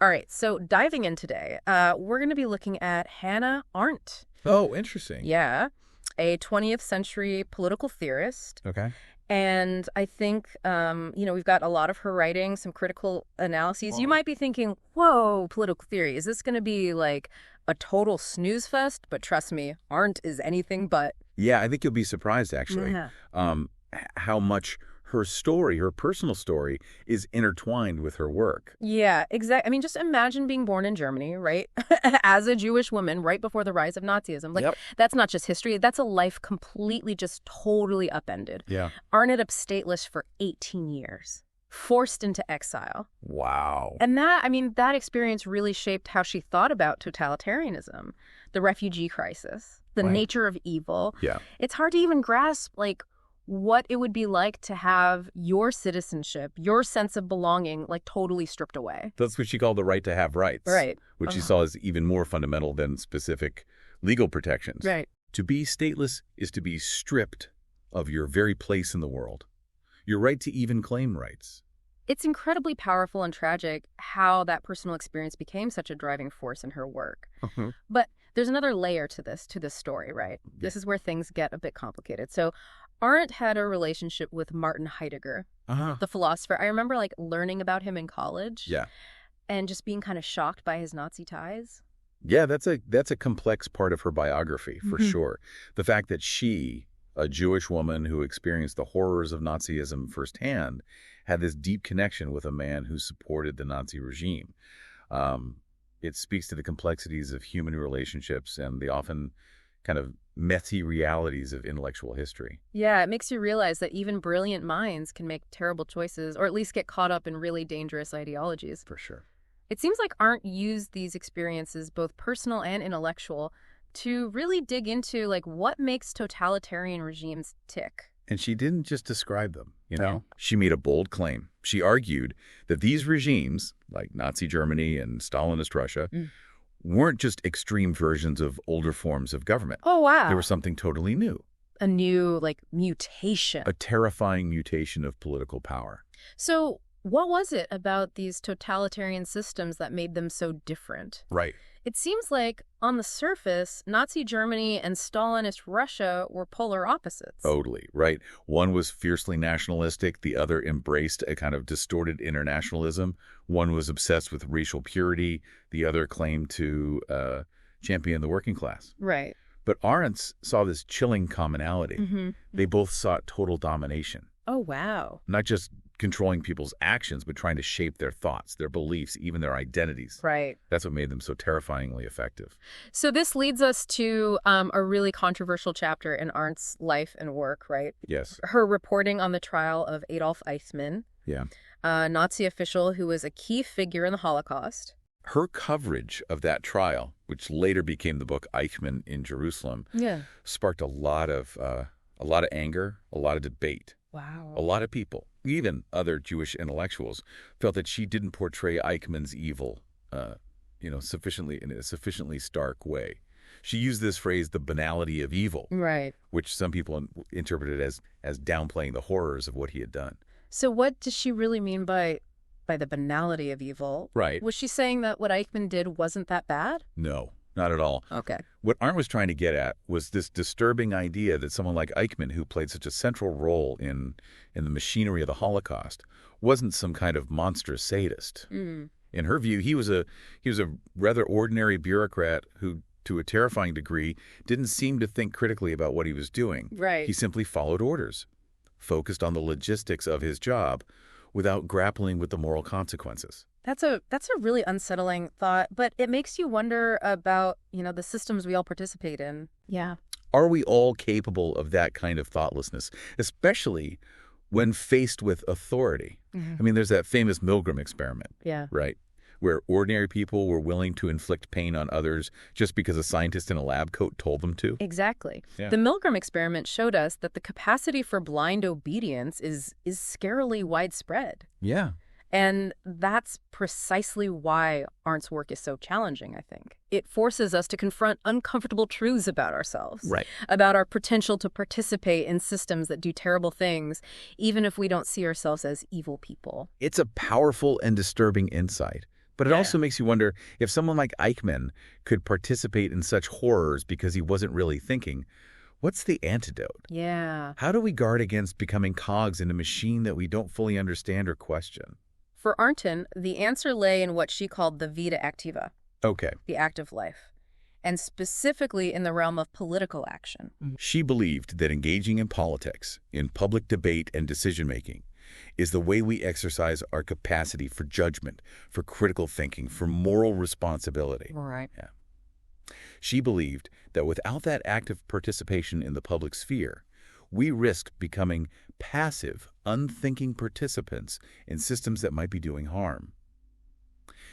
All right, so diving in today, we're going to be looking at Hannah Arendt. Oh, interesting. Yeah, a 20th century political theorist. Okay. And I think, we've got a lot of her writing, some critical analyses. You might be thinking, whoa, political theory, is this going to be like a total snooze fest? But trust me, Arendt is anything but. Yeah, I think you'll be surprised, actually, Yeah. how much her story, her personal story, is intertwined with her work. Yeah, exactly. I mean, just imagine being born in Germany, right? As a Jewish woman right before the rise of Nazism. Like, Yep. that's not just history. That's a life completely just totally upended. Yeah. Arnett up stateless for 18 years, forced into exile. Wow. And that experience really shaped how she thought about totalitarianism, the refugee crisis, the Right. nature of evil. Yeah. It's hard to even grasp, like, what it would be like to have your citizenship, your sense of belonging, like, totally stripped away. That's what she called the right to have rights. Right. Which she saw as even more fundamental than specific legal protections. Right. To be stateless is to be stripped of your very place in the world. Your right to even claim rights. It's incredibly powerful and tragic how that personal experience became such a driving force in her work. But there's another layer to this story, right? Yeah. This is where things get a bit complicated. So Arendt had a relationship with Martin Heidegger, the philosopher. I remember learning about him in college. Yeah. And just being kind of shocked by his Nazi ties. Yeah, that's a complex part of her biography, for sure. The fact that she, a Jewish woman who experienced the horrors of Nazism firsthand, had this deep connection with a man who supported the Nazi regime. It speaks to the complexities of human relationships and the often kind of messy realities of intellectual history. Yeah, it makes you realize that even brilliant minds can make terrible choices or at least get caught up in really dangerous ideologies. For sure. It seems like Arendt used these experiences, both personal and intellectual, to really dig into what makes totalitarian regimes tick. And she didn't just describe them, you know? Yeah. She made a bold claim. She argued that these regimes, like Nazi Germany and Stalinist Russia, weren't just extreme versions of older forms of government. Oh, wow. They were something totally new. A new, mutation. A terrifying mutation of political power. So what was it about these totalitarian systems that made them so different? Right. It seems like, on the surface, Nazi Germany and Stalinist Russia were polar opposites. Totally, right. One was fiercely nationalistic. The other embraced a kind of distorted internationalism. One was obsessed with racial purity. The other claimed to champion the working class. Right. But Arendt saw this chilling commonality. They both sought total domination. Oh, wow. Not just controlling people's actions, but trying to shape their thoughts, their beliefs, even their identities. Right. That's what made them so terrifyingly effective. So this leads us to a really controversial chapter in Arndt's life and work, right? Yes. Her reporting on the trial of Adolf Eichmann, Yeah. a Nazi official who was a key figure in the Holocaust. Her coverage of that trial, which later became the book Eichmann in Jerusalem, sparked a lot of anger, a lot of debate. Wow. A lot of people, even other Jewish intellectuals, felt that she didn't portray Eichmann's evil, sufficiently in a sufficiently stark way. She used this phrase, the banality of evil, Right. which some people interpreted as downplaying the horrors of what he had done. So what does she really mean by the banality of evil? Right. Was she saying that what Eichmann did wasn't that bad? No, not at all. Okay. What Arendt was trying to get at was this disturbing idea that someone like Eichmann, who played such a central role in the machinery of the Holocaust, wasn't some kind of monstrous sadist. In her view, he was a rather ordinary bureaucrat who, to a terrifying degree, didn't seem to think critically about what he was doing. Right. He simply followed orders, focused on the logistics of his job without grappling with the moral consequences. That's a really unsettling thought, but it makes you wonder about, the systems we all participate in. Yeah. Are we all capable of that kind of thoughtlessness, especially when faced with authority? I mean, there's that famous Milgram experiment, Yeah. right, where ordinary people were willing to inflict pain on others just because a scientist in a lab coat told them to. Exactly. Yeah. The Milgram experiment showed us that the capacity for blind obedience is scarily widespread. Yeah. And that's precisely why Arndt's work is so challenging, I think. It forces us to confront uncomfortable truths about ourselves. Right. About our potential to participate in systems that do terrible things, even if we don't see ourselves as evil people. It's a powerful and disturbing insight But it Yeah. also makes you wonder if someone like Eichmann could participate in such horrors because he wasn't really thinking, what's the antidote? Yeah. How do we guard against becoming cogs in a machine that we don't fully understand or question? For Arnton, the answer lay in what she called the vita activa, Okay. the active life, and specifically in the realm of political action. She believed that engaging in politics, in public debate and decision-making, is the way we exercise our capacity for judgment, for critical thinking, for moral responsibility. Right. Yeah. She believed that without that active participation in the public sphere, we risk becoming passive, unthinking participants in systems that might be doing harm.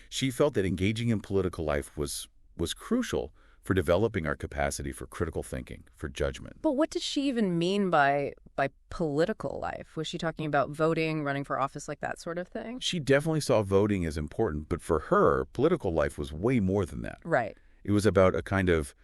She felt that engaging in political life was crucial for developing our capacity for critical thinking, for judgment. But what did she even mean by political life? Was she talking about voting, running for office, like that sort of thing? She definitely saw voting as important, but for her, political life was way more than that. Right. It was about a kind of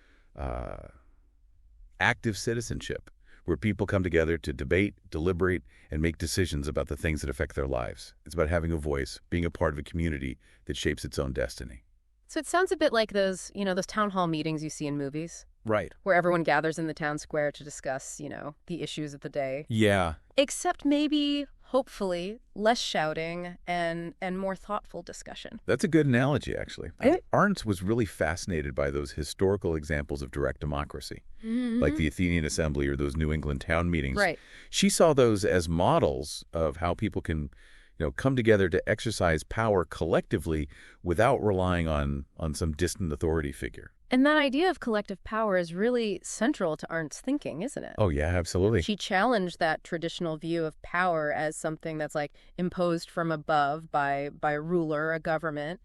active citizenship where people come together to debate, deliberate, and make decisions about the things that affect their lives. It's about having a voice, being a part of a community that shapes its own destiny. So it sounds a bit like those town hall meetings you see in movies, Right. where everyone gathers in the town square to discuss, the issues of the day. Yeah. Except maybe, hopefully, less shouting and more thoughtful discussion. That's a good analogy, actually. Right. Arendt was really fascinated by those historical examples of direct democracy, like the Athenian Assembly or those New England town meetings. Right. She saw those as models of how people can come together to exercise power collectively without relying on some distant authority figure. And that idea of collective power is really central to Arndt's thinking, isn't it? Oh, yeah, absolutely. She challenged that traditional view of power as something that's like imposed from above by a ruler, a government.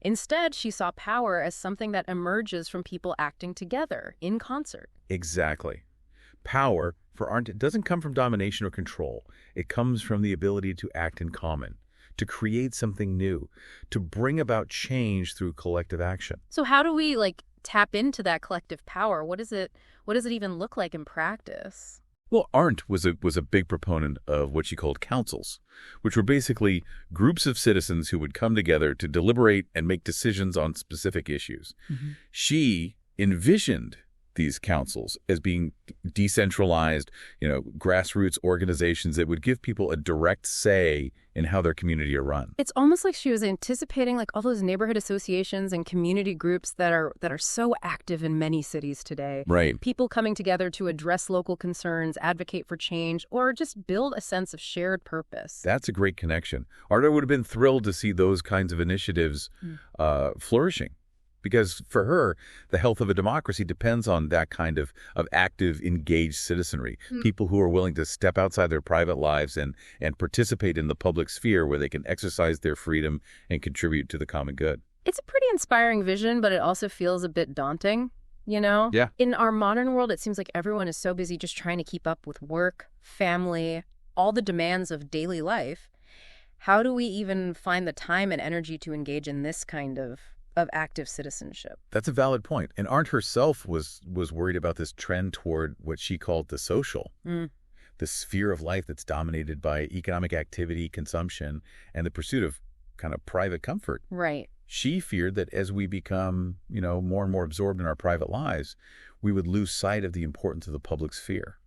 Instead, she saw power as something that emerges from people acting together, in concert. Exactly. Power, for Arendt, doesn't come from domination or control. It comes from the ability to act in common, to create something new, to bring about change through collective action. So how do we tap into that collective power? What does it even look like in practice? Well, Arendt was a big proponent of what she called councils, which were basically groups of citizens who would come together to deliberate and make decisions on specific issues. She envisioned these councils as being decentralized, grassroots organizations that would give people a direct say in how their community are run. It's almost like she was anticipating all those neighborhood associations and community groups that are so active in many cities today. Right. People coming together to address local concerns, advocate for change, or just build a sense of shared purpose. That's a great connection. Arda would have been thrilled to see those kinds of initiatives flourishing. Because for her, the health of a democracy depends on that kind of active, engaged citizenry. People who are willing to step outside their private lives and participate in the public sphere where they can exercise their freedom and contribute to the common good. It's a pretty inspiring vision, but it also feels a bit daunting, Yeah. In our modern world, it seems like everyone is so busy just trying to keep up with work, family, all the demands of daily life. How do we even find the time and energy to engage in this kind of active citizenship? That's a valid point. And Arendt herself was worried about this trend toward what she called the social, the sphere of life that's dominated by economic activity, consumption, and the pursuit of kind of private comfort. Right. She feared that as we become, more and more absorbed in our private lives, we would lose sight of the importance of the public sphere,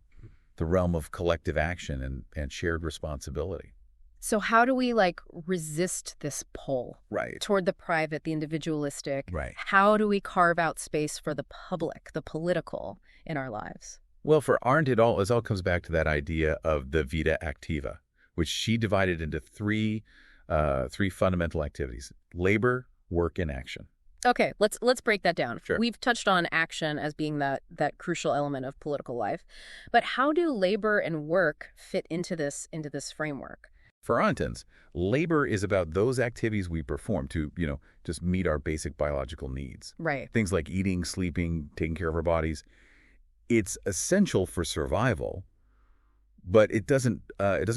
the realm of collective action and shared responsibility. So how do we resist this pull Right. toward the private, the individualistic? Right. How do we carve out space for the public, the political in our lives? Well, for Arendt, it all comes back to that idea of the vita activa, which she divided into three fundamental activities: labor, work, and action. Okay, let's break that down. Sure. We've touched on action as being that crucial element of political life, but how do labor and work fit into this framework? For Arendt's, labor is about those activities we perform to, just meet our basic biological needs. Right. Things like eating, sleeping, taking care of our bodies. It's essential for survival, but it doesn't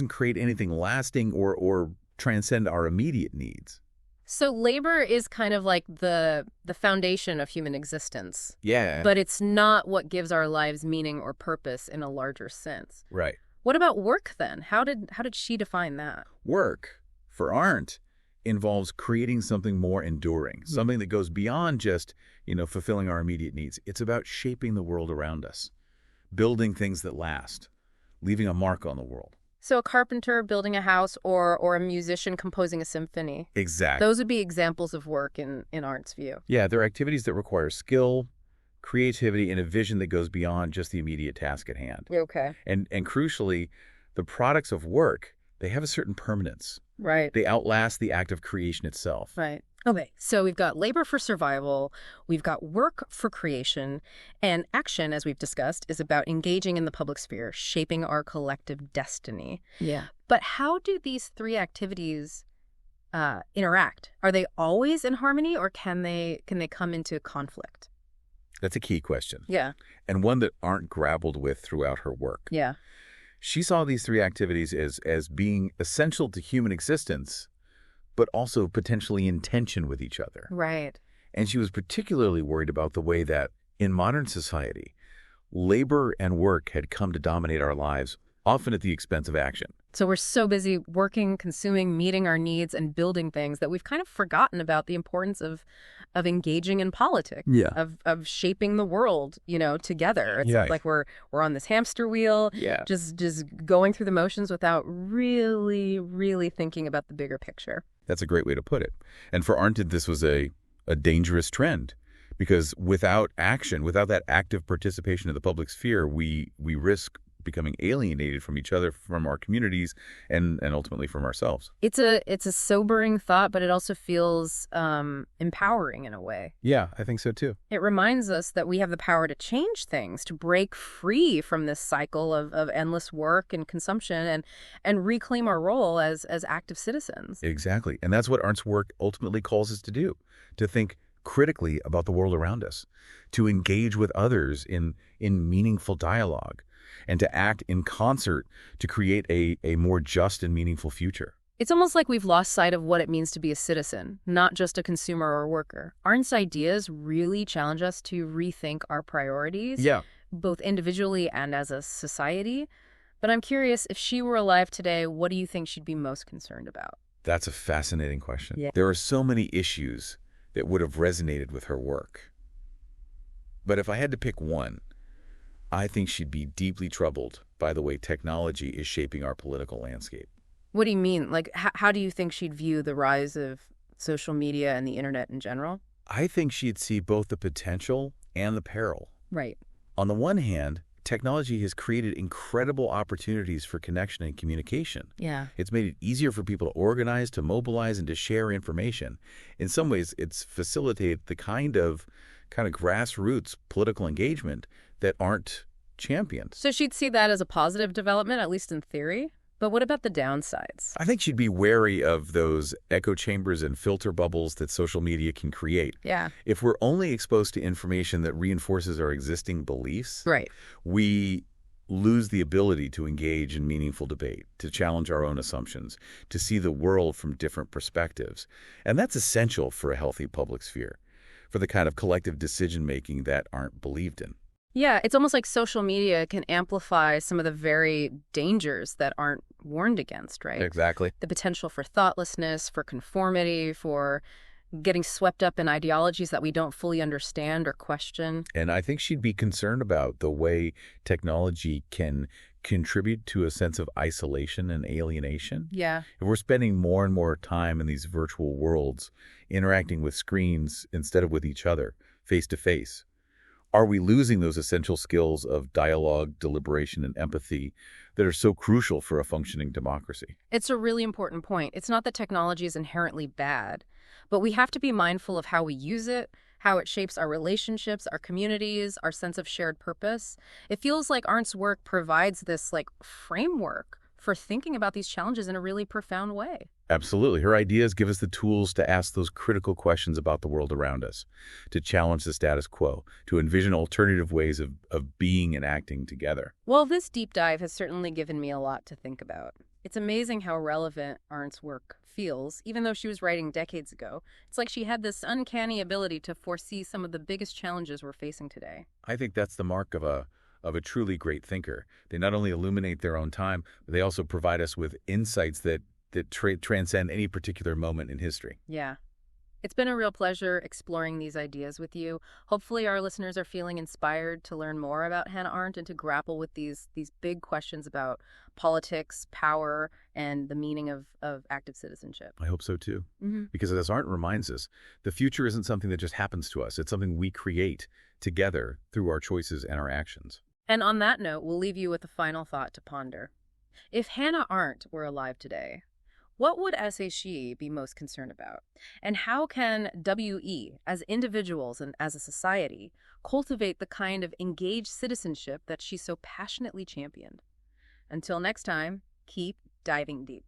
create anything lasting or transcend our immediate needs. So labor is kind of like the foundation of human existence. Yeah. But it's not what gives our lives meaning or purpose in a larger sense. Right. What about work then? How did she define that? Work, for Arendt, involves creating something more enduring, something that goes beyond just, fulfilling our immediate needs. It's about shaping the world around us, building things that last, leaving a mark on the world. So a carpenter building a house or a musician composing a symphony. Exactly. Those would be examples of work in Arendt's view. Yeah, they're activities that require skill, creativity, and a vision that goes beyond just the immediate task at hand. Okay. And crucially, the products of work, they have a certain permanence. Right. They outlast the act of creation itself. Right. Okay, so we've got labor for survival, we've got work for creation, and action, as we've discussed, is about engaging in the public sphere, shaping our collective destiny. Yeah. But how do these three activities interact? Are they always in harmony, or can they come into conflict? That's a key question. Yeah. And one that Arendt grappled with throughout her work. Yeah. She saw these three activities as being essential to human existence, but also potentially in tension with each other. Right. And she was particularly worried about the way that, in modern society, labor and work had come to dominate our lives, often at the expense of action. So we're so busy working, consuming, meeting our needs, and building things that we've kind of forgotten about the importance of engaging in politics, of shaping the world, together. It's like we're on this hamster wheel, just going through the motions without really, really thinking about the bigger picture. That's a great way to put it. And for Arendt, this was a dangerous trend, because without action, without that active participation in the public sphere, we risk becoming alienated from each other, from our communities, and ultimately from ourselves. It's a sobering thought, but it also feels empowering in a way. Yeah, I think so too. It reminds us that we have the power to change things, to break free from this cycle of endless work and consumption, and reclaim our role as active citizens. Exactly. And that's what Arendt's work ultimately calls us to do, to think critically about the world around us, to engage with others in meaningful dialogue, and to act in concert to create a more just and meaningful future. It's almost like we've lost sight of what it means to be a citizen, not just a consumer or worker. Arendt's ideas really challenge us to rethink our priorities, both individually and as a society. But I'm curious, if she were alive today, what do you think she'd be most concerned about? That's a fascinating question. Yeah. There are so many issues that would have resonated with her work. But if I had to pick one, I think she'd be deeply troubled by the way technology is shaping our political landscape. What do you mean? Like, how do you think she'd view the rise of social media and the internet in general? I think she'd see both the potential and the peril. Right. On the one hand, technology has created incredible opportunities for connection and communication. Yeah. It's made it easier for people to organize, to mobilize, and to share information. In some ways, it's facilitated the kind of grassroots political engagement that Arendt championed. So she'd see that as a positive development, at least in theory? But what about the downsides? I think she'd be wary of those echo chambers and filter bubbles that social media can create. Yeah. If we're only exposed to information that reinforces our existing beliefs, we lose the ability to engage in meaningful debate, to challenge our own assumptions, to see the world from different perspectives. And that's essential for a healthy public sphere, for the kind of collective decision-making that Arendt believed in. Yeah, it's almost like social media can amplify some of the very dangers that aren't warned against, right? Exactly. The potential for thoughtlessness, for conformity, for getting swept up in ideologies that we don't fully understand or question. And I think she'd be concerned about the way technology can contribute to a sense of isolation and alienation. Yeah. If we're spending more and more time in these virtual worlds, interacting with screens instead of with each other, face to face, are we losing those essential skills of dialogue, deliberation, and empathy that are so crucial for a functioning democracy? It's a really important point. It's not that technology is inherently bad, but we have to be mindful of how we use it, how it shapes our relationships, our communities, our sense of shared purpose. It feels like Arendt's work provides this framework for thinking about these challenges in a really profound way. Absolutely. Her ideas give us the tools to ask those critical questions about the world around us, to challenge the status quo, to envision alternative ways of being and acting together. Well, this deep dive has certainly given me a lot to think about. It's amazing how relevant Arendt's work feels, even though she was writing decades ago. It's like she had this uncanny ability to foresee some of the biggest challenges we're facing today. I think that's the mark of a truly great thinker. They not only illuminate their own time, but they also provide us with insights that that transcend any particular moment in history. Yeah. It's been a real pleasure exploring these ideas with you. Hopefully our listeners are feeling inspired to learn more about Hannah Arendt and to grapple with these big questions about politics, power, and the meaning of active citizenship. I hope so too. Hmm. Because as Arendt reminds us, the future isn't something that just happens to us. It's something we create together through our choices and our actions. And on that note, we'll leave you with a final thought to ponder. If Hannah Arendt were alive today, what would she be most concerned about? And how can WE, as individuals and as a society, cultivate the kind of engaged citizenship that she so passionately championed? Until next time, keep diving deep.